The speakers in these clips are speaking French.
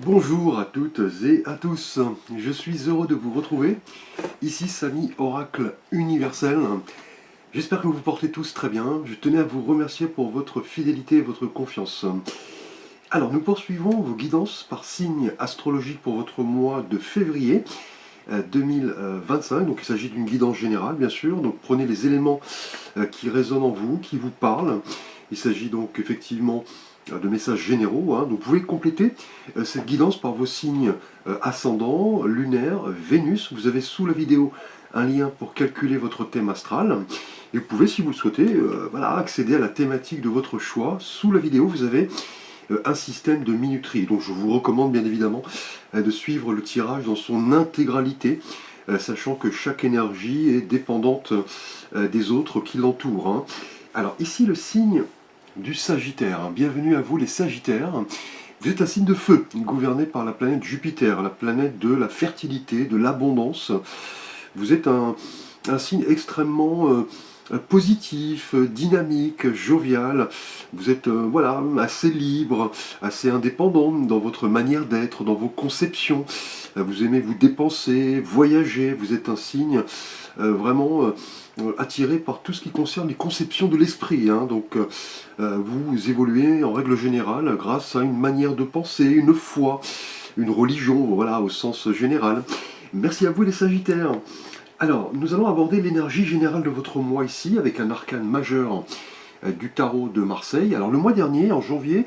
Bonjour à toutes et à tous, je suis heureux de vous retrouver, ici Samy Oracle Universel. J'espère que vous portez tous très bien, je tenais à vous remercier pour votre fidélité et votre confiance. Alors nous poursuivons vos guidances par signe astrologique pour votre mois de février 2025, donc il s'agit d'une guidance générale bien sûr, donc prenez les éléments qui résonnent en vous, qui vous parlent. Il s'agit donc effectivement de messages généraux. Hein. Donc, vous pouvez compléter cette guidance par vos signes ascendants, lunaires, Vénus. Vous avez sous la vidéo un lien pour calculer votre thème astral. Et vous pouvez, si vous le souhaitez, voilà, accéder à la thématique de votre choix. Sous la vidéo, vous avez un système de minuterie. Donc je vous recommande bien évidemment de suivre le tirage dans son intégralité, sachant que chaque énergie est dépendante des autres qui l'entourent. Hein. Alors ici le signe du Sagittaire. Hein. Bienvenue à vous les Sagittaires. Vous êtes un signe de feu, gouverné par la planète Jupiter, la planète de la fertilité, de l'abondance. Vous êtes un signe extrêmement positif, dynamique, jovial. Vous êtes voilà, assez libre, assez indépendant dans votre manière d'être, dans vos conceptions. Vous aimez vous dépenser, voyager. Vous êtes un signe vraiment attiré par tout ce qui concerne les conceptions de l'esprit. Hein. Donc vous évoluez en règle générale grâce à une manière de penser, une foi, une religion, voilà, au sens général. Merci à vous les Sagittaires. Alors, nous allons aborder l'énergie générale de votre mois ici, avec un arcane majeur du tarot de Marseille. Alors, le mois dernier, en janvier,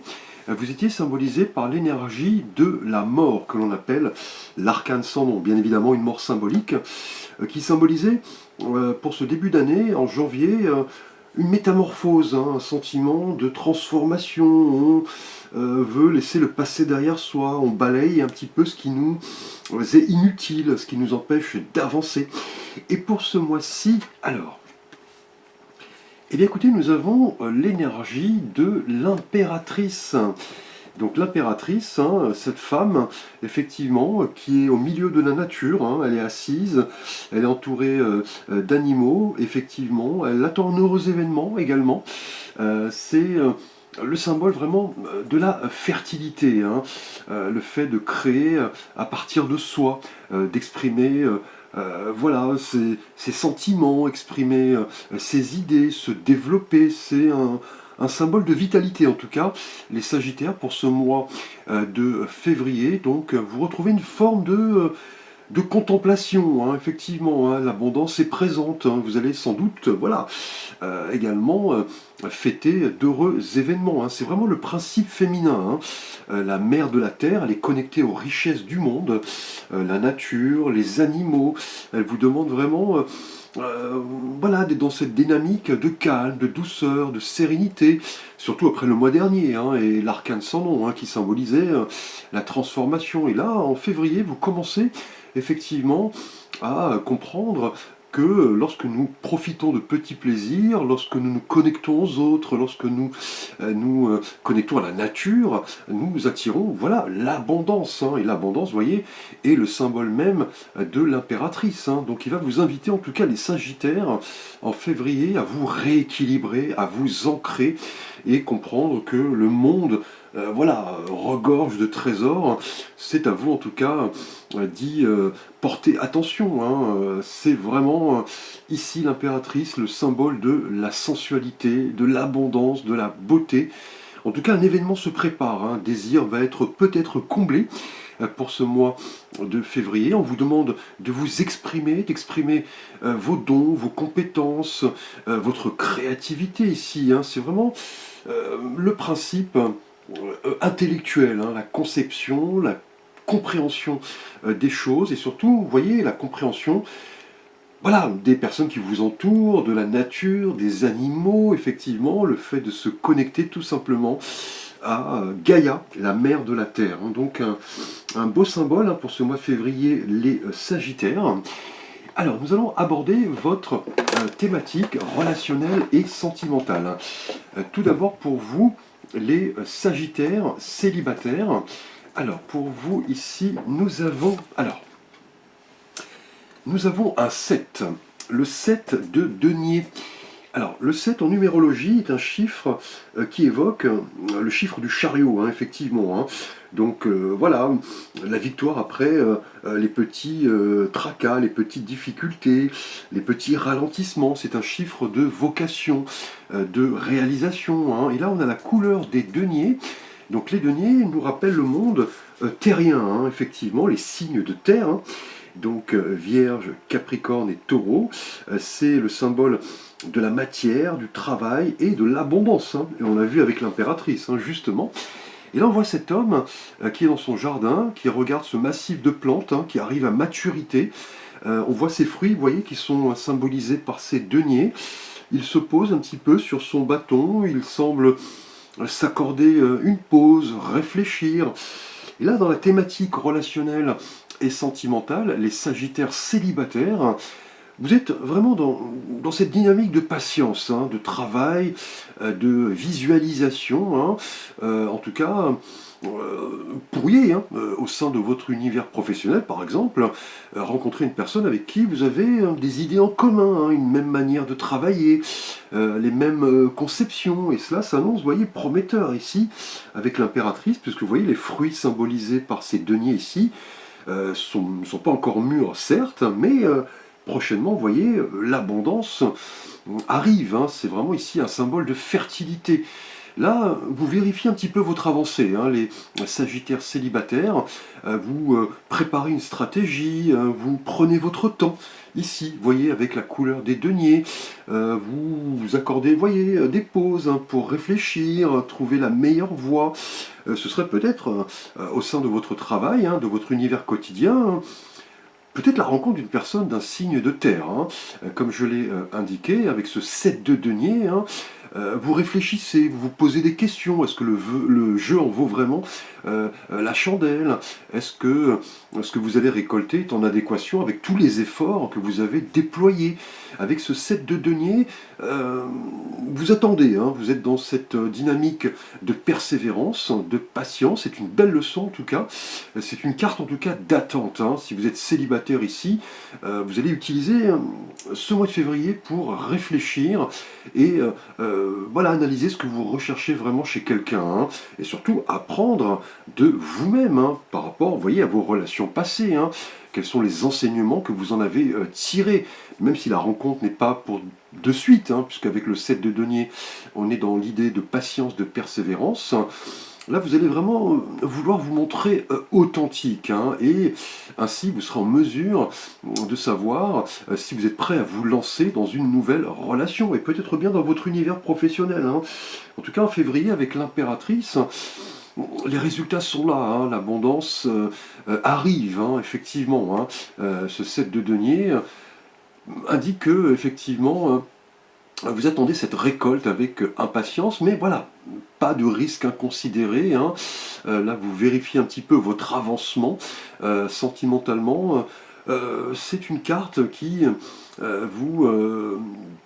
vous étiez symbolisé par l'énergie de la mort, que l'on appelle l'arcane sans nom. Bien évidemment, une mort symbolique, qui symbolisait, pour ce début d'année, en janvier, une métamorphose, hein, un sentiment de transformation. On veut laisser le passé derrière soi, on balaye un petit peu ce qui nous est inutile, ce qui nous empêche d'avancer. Et pour ce mois-ci, alors, eh bien écoutez, nous avons l'énergie de l'impératrice. Donc l'impératrice, hein, cette femme, effectivement, qui est au milieu de la nature, hein, elle est assise, elle est entourée d'animaux, effectivement, elle attend un heureux événement également. C'est le symbole vraiment de la fertilité, hein, le fait de créer à partir de soi, d'exprimer voilà, ses sentiments, exprimer ses idées, se développer, c'est un symbole de vitalité en tout cas. Les Sagittaires, pour ce mois de février, donc vous retrouvez une forme de contemplation, hein, effectivement, hein, l'abondance est présente, hein, vous allez sans doute, voilà, également fêter d'heureux événements, hein, c'est vraiment le principe féminin, hein. La mère de la terre, elle est connectée aux richesses du monde, la nature, les animaux, elle vous demande vraiment voilà, dans cette dynamique de calme, de douceur, de sérénité, surtout après le mois dernier, hein, et l'arcane sans nom, hein, qui symbolisait la transformation. Et là, en février, vous commencez effectivement à comprendre que lorsque nous profitons de petits plaisirs, lorsque nous nous connectons aux autres, lorsque nous connectons à la nature, nous attirons voilà, l'abondance. Hein. Et l'abondance, vous voyez, est le symbole même de l'impératrice. Hein. Donc il va vous inviter, en tout cas les Sagittaires, en février, à vous rééquilibrer, à vous ancrer et comprendre que le monde voilà, regorge de trésors. C'est à vous en tout cas d'y porter attention. Hein. C'est vraiment ici l'impératrice, le symbole de la sensualité, de l'abondance, de la beauté. En tout cas, un événement se prépare. Un désir va être peut-être comblé pour ce mois de février. On vous demande de vous exprimer, d'exprimer vos dons, vos compétences, votre créativité ici. Hein. C'est vraiment le principe intellectuel, hein, la conception, la compréhension des choses et surtout, vous voyez, la compréhension voilà, des personnes qui vous entourent, de la nature, des animaux, effectivement, le fait de se connecter tout simplement à Gaïa, la mère de la Terre. Hein. Donc un beau symbole hein, pour ce mois de février, les Sagittaires. Alors, nous allons aborder votre thématique relationnelle et sentimentale. Tout d'abord pour vous, les Sagittaires célibataires. Alors, pour vous, ici, nous avons un 7, le 7 de denier. Alors, le 7 en numérologie est un chiffre qui évoque le chiffre du chariot, hein, effectivement, hein. Donc voilà, la victoire après les petits tracas, les petites difficultés, les petits ralentissements. C'est un chiffre de vocation, de réalisation, hein. Et là, on a la couleur des deniers. Donc les deniers nous rappellent le monde terrien, hein, effectivement, les signes de terre, hein. Donc Vierge, Capricorne et Taureau, c'est le symbole de la matière, du travail et de l'abondance, hein. Et on l'a vu avec l'impératrice, hein, justement. Et là on voit cet homme qui est dans son jardin, qui regarde ce massif de plantes, hein, qui arrive à maturité. On voit ses fruits, vous voyez, qui sont symbolisés par ces deniers. Il se pose un petit peu sur son bâton, il semble s'accorder une pause, réfléchir. Et là, dans la thématique relationnelle et sentimentale, les Sagittaires célibataires, vous êtes vraiment dans cette dynamique de patience, hein, de travail, de visualisation, hein. En tout cas, vous pourriez, hein, au sein de votre univers professionnel, par exemple, rencontrer une personne avec qui vous avez des idées en commun, hein, une même manière de travailler, les mêmes conceptions. Et cela s'annonce, vous voyez, prometteur ici, avec l'impératrice, puisque vous voyez les fruits symbolisés par ces deniers ici, ne sont pas encore mûrs, certes, mais prochainement, vous voyez, l'abondance arrive, hein. C'est vraiment ici un symbole de fertilité. Là, vous vérifiez un petit peu votre avancée, hein, les Sagittaires célibataires, vous préparez une stratégie, vous prenez votre temps. Ici, vous voyez, avec la couleur des deniers, vous accordez, vous voyez, des pauses, hein, pour réfléchir, trouver la meilleure voie. Ce serait peut-être au sein de votre travail, hein, de votre univers quotidien, hein, peut-être la rencontre d'une personne d'un signe de terre, hein. Comme je l'ai indiqué, avec ce 7 de denier, hein, vous réfléchissez, vous vous posez des questions. Est-ce que le jeu en vaut vraiment la chandelle? Est-ce que vous allez récolter est en adéquation avec tous les efforts que vous avez déployés? Avec ce 7 de denier, vous attendez, hein, vous êtes dans cette dynamique de persévérance, de patience. C'est une belle leçon en tout cas. C'est une carte en tout cas d'attente, hein. Si vous êtes célibataire ici, vous allez utiliser ce mois de février pour réfléchir et voilà, analyser ce que vous recherchez vraiment chez quelqu'un, hein. Et surtout apprendre de vous-même, hein, par rapport, vous voyez, à vos relations passées, hein. Quels sont les enseignements que vous en avez tirés, même si la rencontre n'est pas pour de suite, hein, puisqu'avec le 7 de denier, on est dans l'idée de patience, de persévérance. Là, vous allez vraiment vouloir vous montrer authentique, hein, et ainsi vous serez en mesure de savoir si vous êtes prêt à vous lancer dans une nouvelle relation, et peut-être bien dans votre univers professionnel, hein. En tout cas, en février, avec l'impératrice, les résultats sont là, hein, l'abondance arrive, hein, effectivement, hein. Ce 7 de denier indique que, effectivement, vous attendez cette récolte avec impatience, mais voilà, pas de risque inconsidéré, hein. Là, vous vérifiez un petit peu votre avancement sentimentalement. C'est une carte qui vous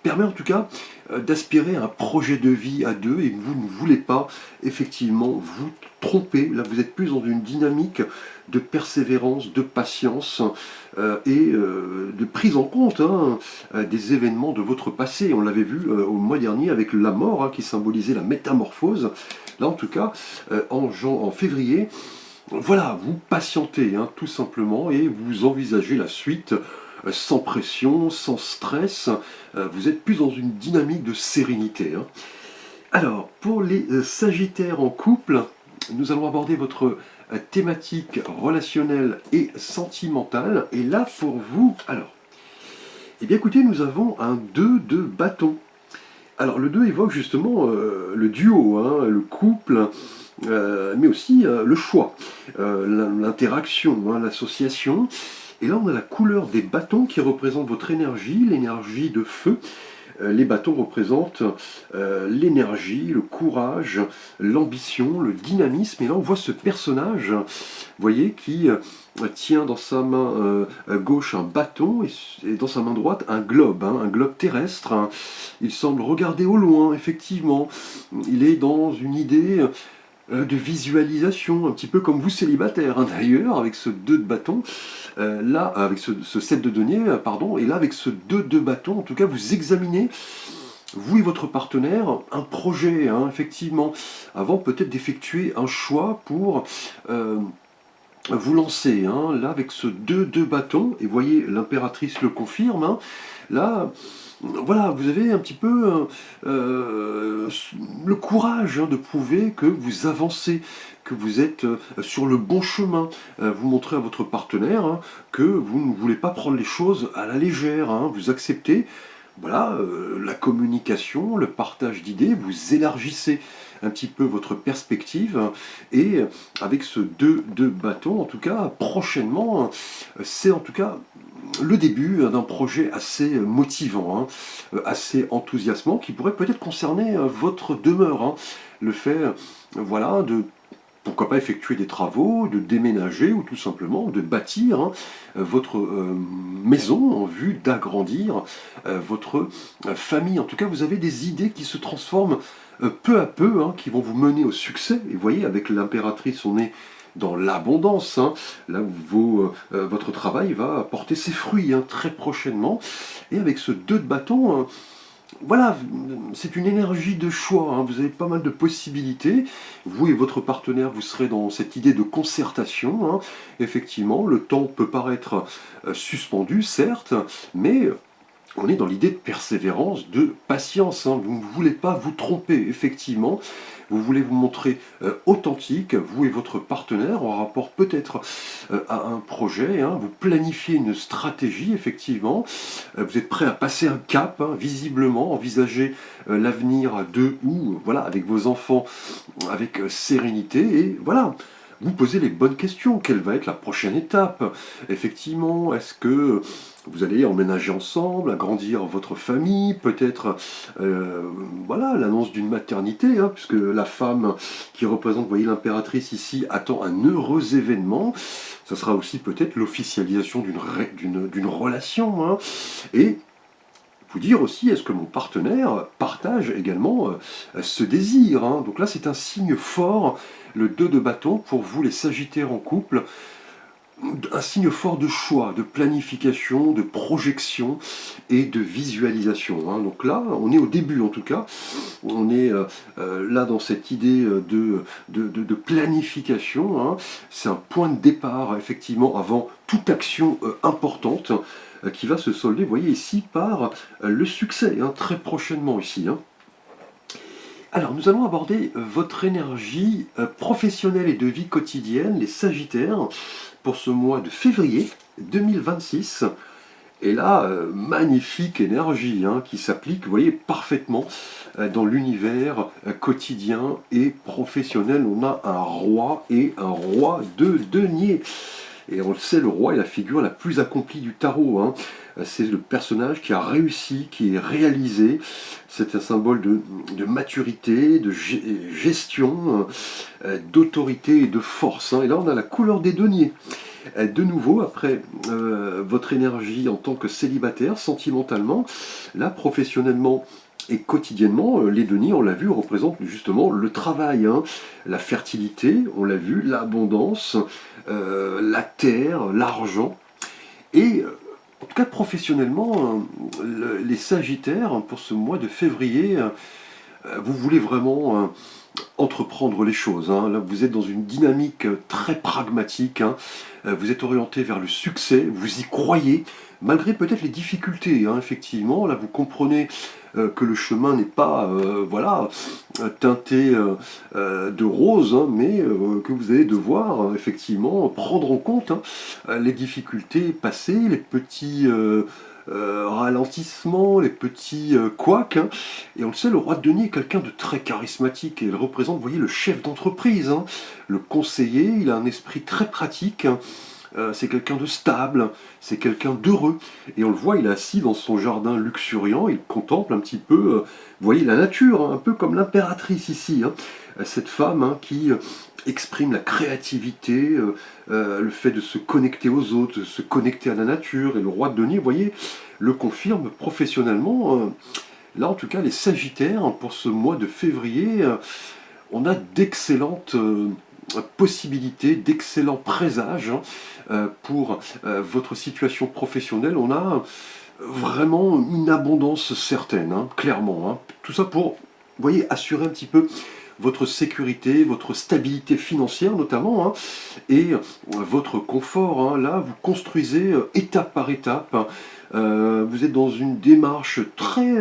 permet en tout cas d'aspirer à un projet de vie à deux, et vous ne voulez pas effectivement vous tromper. Là, vous êtes plus dans une dynamique de persévérance, de patience et de prise en compte, hein, des événements de votre passé. On l'avait vu au mois dernier avec la mort, hein, qui symbolisait la métamorphose. Là, en tout cas, en février, voilà, vous patientez, hein, tout simplement, et vous envisagez la suite sans pression, sans stress. Vous êtes plus dans une dynamique de sérénité, hein. Alors, pour les Sagittaires en couple, nous allons aborder votre thématique relationnelle et sentimentale. Et là, pour vous, alors, eh bien écoutez, nous avons un 2 de bâton. Alors, le 2 évoque justement le duo, hein, le couple, mais aussi le choix, l'interaction, hein, l'association. Et là, on a la couleur des bâtons qui représente votre énergie, l'énergie de feu. Les bâtons représentent l'énergie, le courage, l'ambition, le dynamisme. Et là, on voit ce personnage, vous voyez, qui tient dans sa main gauche un bâton et dans sa main droite un globe, hein, un globe terrestre. Il semble regarder au loin, effectivement. Il est dans une idée de visualisation, un petit peu comme vous célibataire, hein, d'ailleurs, avec ce 2 de bâton, là, avec ce 7 de denier, pardon, et là, avec ce 2 de bâton, en tout cas, vous examinez vous et votre partenaire, un projet, hein, effectivement, avant peut-être d'effectuer un choix pour vous lancer, hein. Là, avec ce deux bâtons, et voyez, l'impératrice le confirme, hein, là, voilà, vous avez un petit peu le courage, hein, de prouver que vous avancez, que vous êtes sur le bon chemin. Vous montrez à votre partenaire, hein, que vous ne voulez pas prendre les choses à la légère, hein. Vous acceptez, voilà, la communication, le partage d'idées, vous élargissez un petit peu votre perspective, et avec ce deux bâtons, en tout cas, prochainement, c'est en tout cas le début d'un projet assez motivant, hein, assez enthousiasmant, qui pourrait peut-être concerner votre demeure, hein. Le fait, voilà, de pourquoi pas effectuer des travaux, de déménager ou tout simplement de bâtir, hein, votre maison en vue d'agrandir votre famille. En tout cas, vous avez des idées qui se transforment peu à peu, hein, qui vont vous mener au succès. Et vous voyez, avec l'impératrice, on est dans l'abondance, hein, là où votre travail va porter ses fruits, hein, très prochainement. Et avec ce deux de bâton, voilà, c'est une énergie de choix, hein. Vous avez pas mal de possibilités. Vous et votre partenaire, vous serez dans cette idée de concertation, hein. Effectivement, le temps peut paraître suspendu, certes, mais on est dans l'idée de persévérance, de patience, hein. Vous ne voulez pas vous tromper, effectivement. Vous voulez vous montrer authentique, vous et votre partenaire, en rapport peut-être à un projet, hein. Vous planifiez une stratégie, effectivement. Vous êtes prêt à passer un cap, hein, visiblement, envisager l'avenir à deux ou voilà, avec vos enfants, avec sérénité. Et voilà, vous posez les bonnes questions. Quelle va être la prochaine étape? Effectivement, est-ce que vous allez emménager ensemble, agrandir votre famille, peut-être voilà, l'annonce d'une maternité, hein, puisque la femme qui représente, vous voyez, l'impératrice ici, attend un heureux événement. Ça sera aussi peut-être l'officialisation d'une relation, hein. Et vous dire aussi, est-ce que mon partenaire partage également ce désir, hein. Donc là, c'est un signe fort, le deux de bâton, pour vous les Sagittaires en couple, un signe fort de choix, de planification, de projection et de visualisation, hein. Donc là, on est au début en tout cas, on est là dans cette idée de planification, hein. C'est un point de départ, effectivement, avant toute action importante qui va se solder, vous voyez ici, par le succès, hein, très prochainement ici, hein. Alors, nous allons aborder votre énergie professionnelle et de vie quotidienne, les Sagittaires, pour ce mois de février 2026. Et là, magnifique énergie, hein, qui s'applique, vous voyez, parfaitement dans l'univers quotidien et professionnel. On a un roi et un roi de denier. Et on le sait, le roi est la figure la plus accomplie du tarot, hein. C'est le personnage qui a réussi, qui est réalisé. C'est un symbole de maturité, de gestion, d'autorité et de force, hein. Et là, on a la couleur des deniers. De nouveau, après votre énergie en tant que célibataire, sentimentalement, là, professionnellement et quotidiennement, les deniers, on l'a vu, représentent justement le travail, hein, la fertilité, on l'a vu, l'abondance, la terre, l'argent. Et en tout cas, professionnellement, les Sagittaires, pour ce mois de février, vous voulez vraiment entreprendre les choses, hein. Là, vous êtes dans une dynamique très pragmatique, hein. Vous êtes orienté vers le succès, vous y croyez, malgré peut-être les difficultés, hein, effectivement. Là, vous comprenez que le chemin n'est pas voilà, teinté de rose, hein, mais que vous allez devoir effectivement prendre en compte, hein, les difficultés passées, les petits ralentissements, les petits couacs, hein. Et on le sait, le roi de denier est quelqu'un de très charismatique, et il représente, vous voyez, le chef d'entreprise, hein, le conseiller. Il a un esprit très pratique, hein. C'est quelqu'un de stable, c'est quelqu'un d'heureux. Et on le voit, il est assis dans son jardin luxuriant, il contemple un petit peu, vous voyez, la nature, hein, un peu comme l'impératrice ici, hein. Cette femme, hein, qui exprime la créativité, le fait de se connecter aux autres, de se connecter à la nature. Et le roi de denier, vous voyez, le confirme professionnellement. Là, en tout cas, les Sagittaires, hein, pour ce mois de février, on a d'excellentes possibilités, d'excellents présages, hein, pour votre situation professionnelle. On a vraiment une abondance certaine, hein, clairement, hein. Tout ça pour, vous voyez, assurer un petit peu votre sécurité, votre stabilité financière notamment, hein, et votre confort, hein. Là, vous construisez étape par étape, hein. Vous êtes dans une démarche très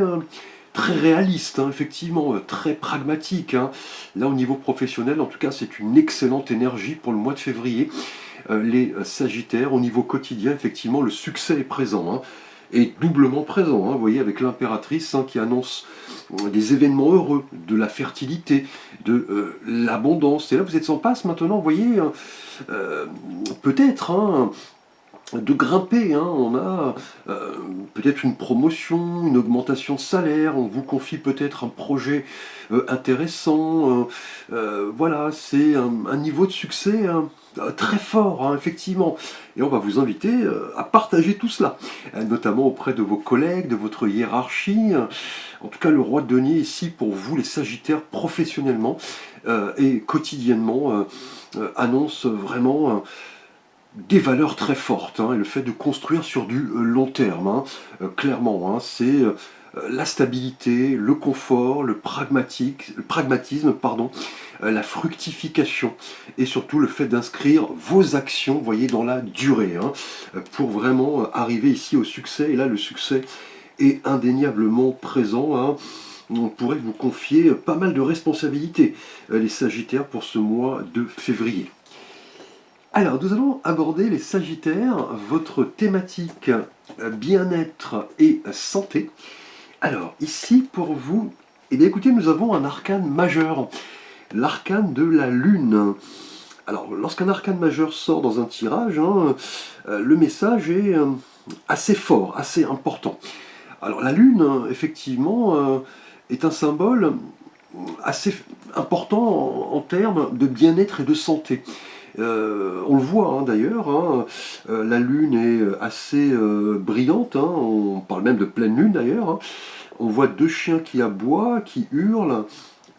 réaliste, hein, effectivement, très pragmatique, hein. Là, au niveau professionnel, en tout cas, c'est une excellente énergie pour le mois de février. Les Sagittaires, au niveau quotidien, effectivement, le succès est présent, hein, et doublement présent, hein, vous voyez, avec l'impératrice, hein, qui annonce des événements heureux, de la fertilité, de l'abondance. Et là, vous êtes en passe maintenant, vous voyez, euh, peut-être, hein, de grimper, hein. On a peut-être une promotion, une augmentation de salaire, on vous confie peut-être un projet intéressant. Voilà, c'est un niveau de succès, hein, très fort, hein, effectivement. Et on va vous inviter à partager tout cela, notamment auprès de vos collègues, de votre hiérarchie. En tout cas, le roi de denier ici pour vous, les Sagittaires, professionnellement et quotidiennement, annonce vraiment des valeurs très fortes, hein, et le fait de construire sur du long terme, hein, clairement, hein, c'est la stabilité, le confort, le pragmatisme, pardon, la fructification, et surtout le fait d'inscrire vos actions, vous voyez, dans la durée, hein, pour vraiment arriver ici au succès. Et là, le succès est indéniablement présent, hein. On pourrait vous confier pas mal de responsabilités, les Sagittaires, pour ce mois de février. Alors, nous allons aborder les Sagittaires, votre thématique bien-être et santé. Alors, ici, pour vous, eh bien, écoutez, nous avons un arcane majeur, l'arcane de la Lune. Alors, lorsqu'un arcane majeur sort dans un tirage, hein, le message est assez fort, assez important. Alors, la Lune, effectivement, est un symbole assez important en termes de bien-être et de santé. On le voit, hein, d'ailleurs, hein, la lune est assez brillante, hein, on parle même de pleine lune d'ailleurs, hein. On voit deux chiens qui aboient, qui hurlent,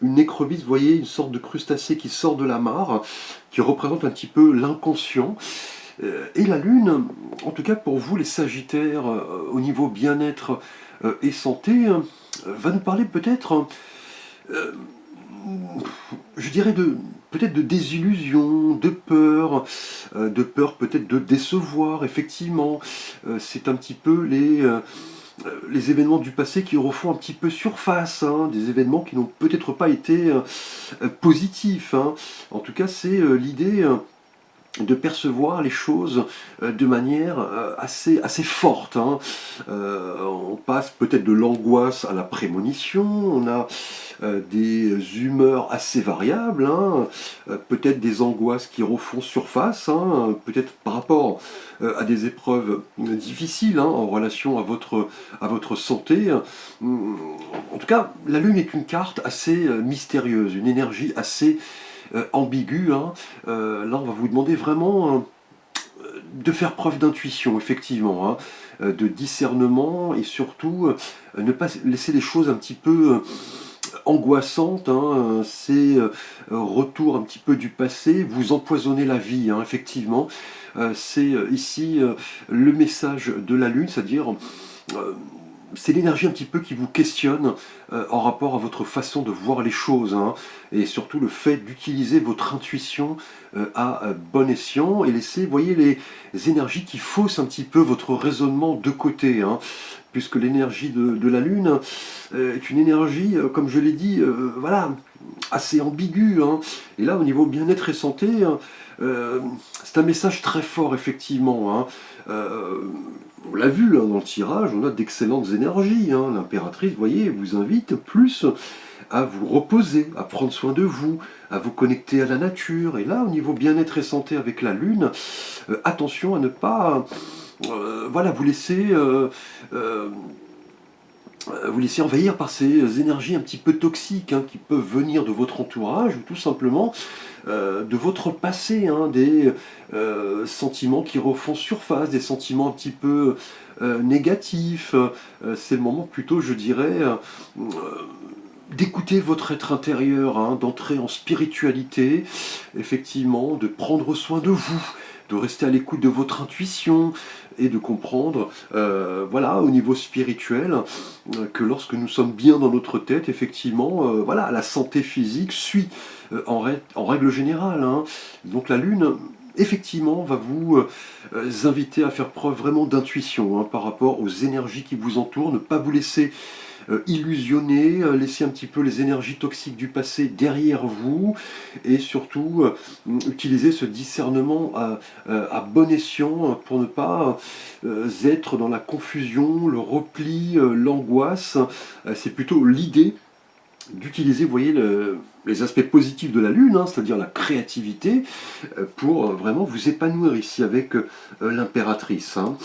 une écrevisse, vous voyez, une sorte de crustacé qui sort de la mare, qui représente un petit peu l'inconscient. Et la lune, en tout cas pour vous les Sagittaires, au niveau bien-être et santé, va nous parler peut-être, euh, je dirais, peut-être de désillusion, de peur peut-être de décevoir, effectivement. C'est un petit peu les événements du passé qui refont un petit peu surface, hein, des événements qui n'ont peut-être pas été positifs, hein. En tout cas, c'est l'idée de percevoir les choses de manière assez forte, hein. On passe peut-être de l'angoisse à la prémonition, on a des humeurs assez variables, hein, peut-être des angoisses qui refont surface, hein, peut-être par rapport à des épreuves difficiles, hein, en relation à votre santé. En tout cas, la Lune est une carte assez mystérieuse, une énergie assez ambiguë, hein. Là, on va vous demander vraiment de faire preuve d'intuition, effectivement, hein, de discernement, et surtout ne pas laisser les choses un petit peu angoissantes, hein, ces retours un petit peu du passé, vous empoisonnez la vie, hein, effectivement. C'est ici le message de la Lune, c'est-à-dire euh, c'est l'énergie un petit peu qui vous questionne en rapport à votre façon de voir les choses, hein, et surtout le fait d'utiliser votre intuition à bon escient et laisser, voyez, les énergies qui faussent un petit peu votre raisonnement de côté, hein, puisque l'énergie de la Lune est une énergie, comme je l'ai dit, voilà, assez ambiguë, hein. Et là, au niveau bien-être et santé, c'est un message très fort, effectivement, hein. On l'a vu, hein, dans le tirage, on a d'excellentes énergies, hein. L'impératrice, vous voyez, vous invite plus à vous reposer, à prendre soin de vous, à vous connecter à la nature. Et là, au niveau bien-être et santé avec la Lune, attention à ne pas voilà, vous laisser envahir par ces énergies un petit peu toxiques, hein, qui peuvent venir de votre entourage ou tout simplement de votre passé, hein, des sentiments qui refont surface, des sentiments un petit peu négatifs. C'est le moment plutôt, je dirais, d'écouter votre être intérieur, hein, d'entrer en spiritualité, effectivement, de prendre soin de vous, de rester à l'écoute de votre intuition et de comprendre, voilà, au niveau spirituel, que lorsque nous sommes bien dans notre tête, effectivement, voilà, la santé physique suit en règle générale, hein. Donc la Lune, effectivement, va vous inviter à faire preuve vraiment d'intuition, hein, par rapport aux énergies qui vous entourent, ne pas vous laisser illusionner, laisser un petit peu les énergies toxiques du passé derrière vous, et surtout utiliser ce discernement à bon escient pour ne pas être dans la confusion, le repli, l'angoisse. C'est plutôt l'idée d'utiliser, vous voyez, les aspects positifs de la Lune, hein, c'est-à-dire la créativité, pour vraiment vous épanouir ici avec l'impératrice, hein.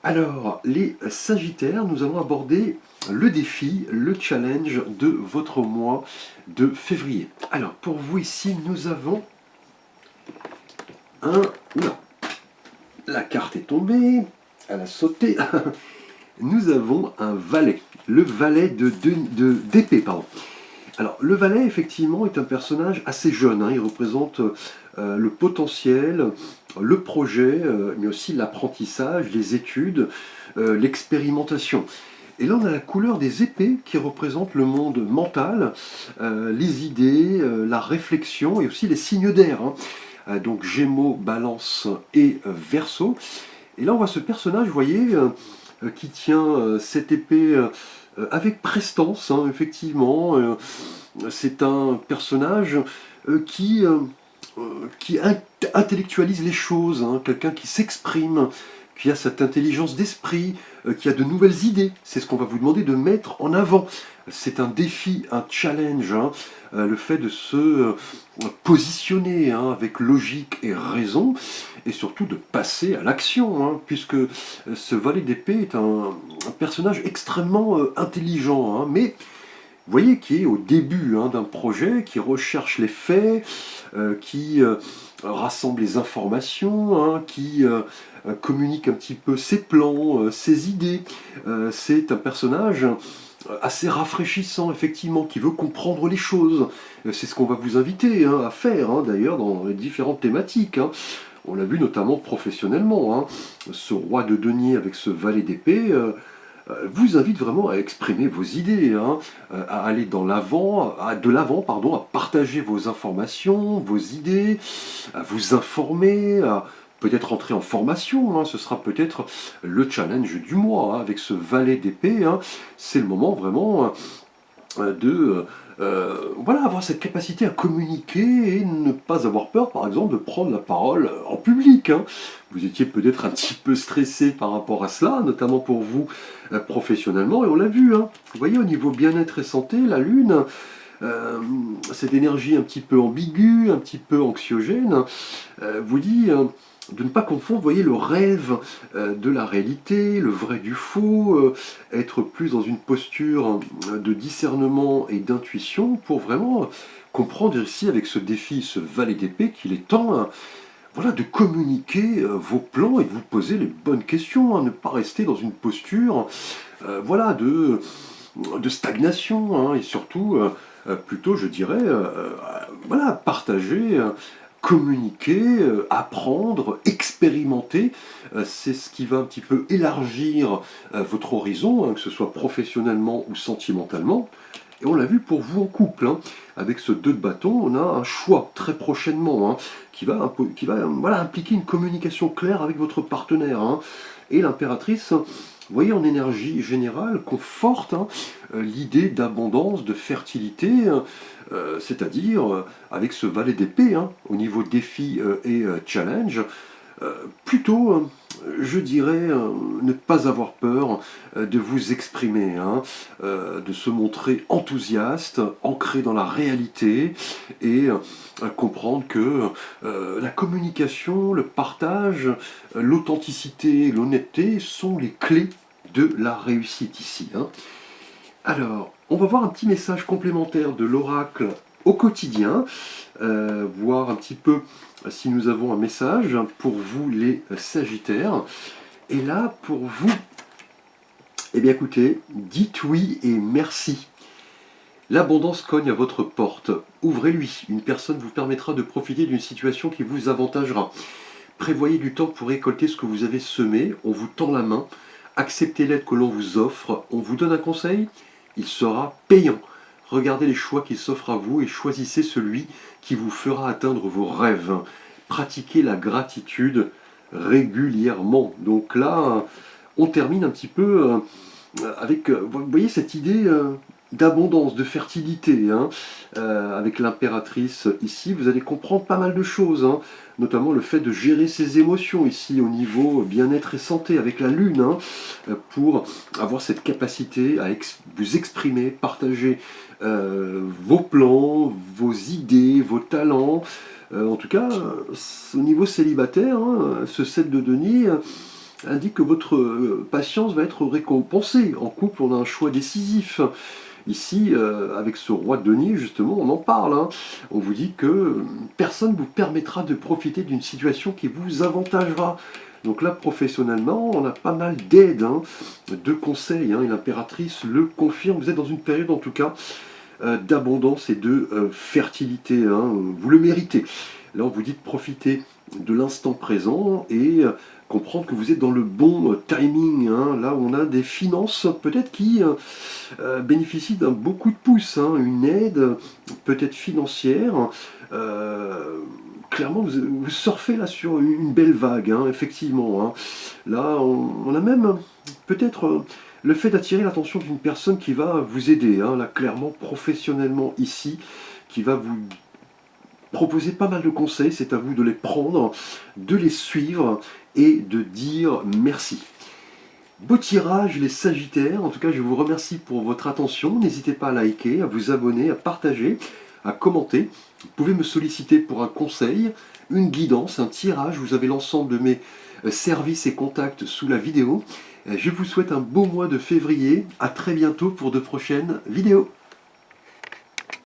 Alors, les Sagittaires, nous allons aborder le défi, le challenge de votre mois de février. Alors, pour vous ici, nous avons un... Oula, la carte est tombée, elle a sauté. Nous avons un valet, le valet d'épée, pardon. Alors, le valet, effectivement, est un personnage assez jeune, hein. Il représente le potentiel, le projet, mais aussi l'apprentissage, les études, l'expérimentation. Et là, on a la couleur des épées qui représente le monde mental, les idées, la réflexion et aussi les signes d'air, hein. Donc Gémeaux, Balance et Verseau. Et là, on voit ce personnage, vous voyez, qui tient cette épée avec prestance, hein, effectivement. C'est un personnage qui intellectualise les choses, hein, quelqu'un qui s'exprime, qui a cette intelligence d'esprit, qui a de nouvelles idées. C'est ce qu'on va vous demander de mettre en avant. C'est un défi, un challenge, hein, le fait de se positionner, hein, avec logique et raison, et surtout de passer à l'action, hein, puisque ce valet d'épée est un personnage extrêmement intelligent, hein, mais vous voyez, qui est au début, hein, d'un projet, qui recherche les faits, qui rassemble les informations, hein, qui communique un petit peu ses plans, ses idées. C'est un personnage assez rafraîchissant, effectivement, qui veut comprendre les choses. C'est ce qu'on va vous inviter, hein, à faire, hein, d'ailleurs, dans les différentes thématiques, hein. On l'a vu notamment professionnellement, hein. Ce roi de denier avec ce valet d'épée vous invite vraiment à exprimer vos idées, hein, à aller de l'avant, pardon, à partager vos informations, vos idées, à vous informer, à peut-être entrer en formation, hein. Ce sera peut-être le challenge du mois, hein, avec ce valet d'épée, hein. C'est le moment vraiment de voilà, avoir cette capacité à communiquer et ne pas avoir peur, par exemple, de prendre la parole en public, hein. Vous étiez peut-être un petit peu stressé par rapport à cela, notamment pour vous professionnellement, et on l'a vu, hein. Vous voyez, au niveau bien-être et santé, la Lune, cette énergie un petit peu ambiguë, un petit peu anxiogène, vous dit de ne pas confondre, vous voyez, le rêve de la réalité, le vrai du faux, être plus dans une posture de discernement et d'intuition pour vraiment comprendre ici avec ce défi, ce valet d'épée, qu'il est temps, voilà, de communiquer vos plans et de vous poser les bonnes questions, hein, ne pas rester dans une posture voilà, de stagnation, hein, et surtout plutôt, je dirais, voilà, partager, communiquer, apprendre, expérimenter. C'est ce qui va un petit peu élargir votre horizon, hein, que ce soit professionnellement ou sentimentalement. Et on l'a vu pour vous en couple, hein. Avec ce 2 de bâton, on a un choix très prochainement, hein, qui va voilà, impliquer une communication claire avec votre partenaire, hein. Et l'impératrice, vous voyez, en énergie générale, conforte, hein, l'idée d'abondance, de fertilité, c'est-à-dire avec ce valet d'épée, hein, au niveau défi et challenge, plutôt, je dirais, ne pas avoir peur de vous exprimer, hein, de se montrer enthousiaste, ancré dans la réalité, et comprendre que la communication, le partage, l'authenticité, l'honnêteté sont les clés de la réussite ici, hein. Alors, on va voir un petit message complémentaire de l'oracle au quotidien, voir un petit peu si nous avons un message pour vous les Sagittaires. Et là, pour vous, eh bien écoutez, dites oui et merci. L'abondance cogne à votre porte. Ouvrez-lui. Une personne vous permettra de profiter d'une situation qui vous avantagera. Prévoyez du temps pour récolter ce que vous avez semé. On vous tend la main. Acceptez l'aide que l'on vous offre. On vous donne un conseil. Il sera payant. Regardez les choix qui s'offrent à vous et choisissez celui qui vous fera atteindre vos rêves. Pratiquez la gratitude régulièrement. Donc là, on termine un petit peu avec, vous voyez, cette idée d'abondance, de fertilité, hein, avec l'impératrice ici, vous allez comprendre pas mal de choses, hein, notamment le fait de gérer ses émotions ici au niveau bien-être et santé avec la lune, hein, pour avoir cette capacité à vous exprimer, partager vos plans, vos idées, vos talents. En tout cas, au niveau célibataire, hein, ce 7 de denier indique que votre patience va être récompensée. En couple, on a un choix décisif. Ici, avec ce roi de denier, justement, on en parle. Hein. On vous dit que personne ne vous permettra de profiter d'une situation qui vous avantagera. Donc là, professionnellement, on a pas mal d'aides, hein, de conseils, hein, et l'impératrice le confirme. Vous êtes dans une période, en tout cas, d'abondance et de fertilité. Hein. Vous le méritez. Là, on vous dit de profiter de l'instant présent et comprendre que vous êtes dans le bon timing, hein, là où on a des finances peut-être qui bénéficient d'un beaucoup de pouces, hein, une aide peut-être financière. Clairement, vous surfez là sur une belle vague, hein, effectivement. Hein. Là, on a même peut-être le fait d'attirer l'attention d'une personne qui va vous aider, hein, là, clairement, professionnellement ici, qui va vous proposer pas mal de conseils, c'est à vous de les prendre, de les suivre et de dire merci. Beau tirage les Sagittaires, en tout cas je vous remercie pour votre attention, n'hésitez pas à liker, à vous abonner, à partager, à commenter. Vous pouvez me solliciter pour un conseil, une guidance, un tirage, vous avez l'ensemble de mes services et contacts sous la vidéo. Je vous souhaite un beau mois de février, à très bientôt pour de prochaines vidéos.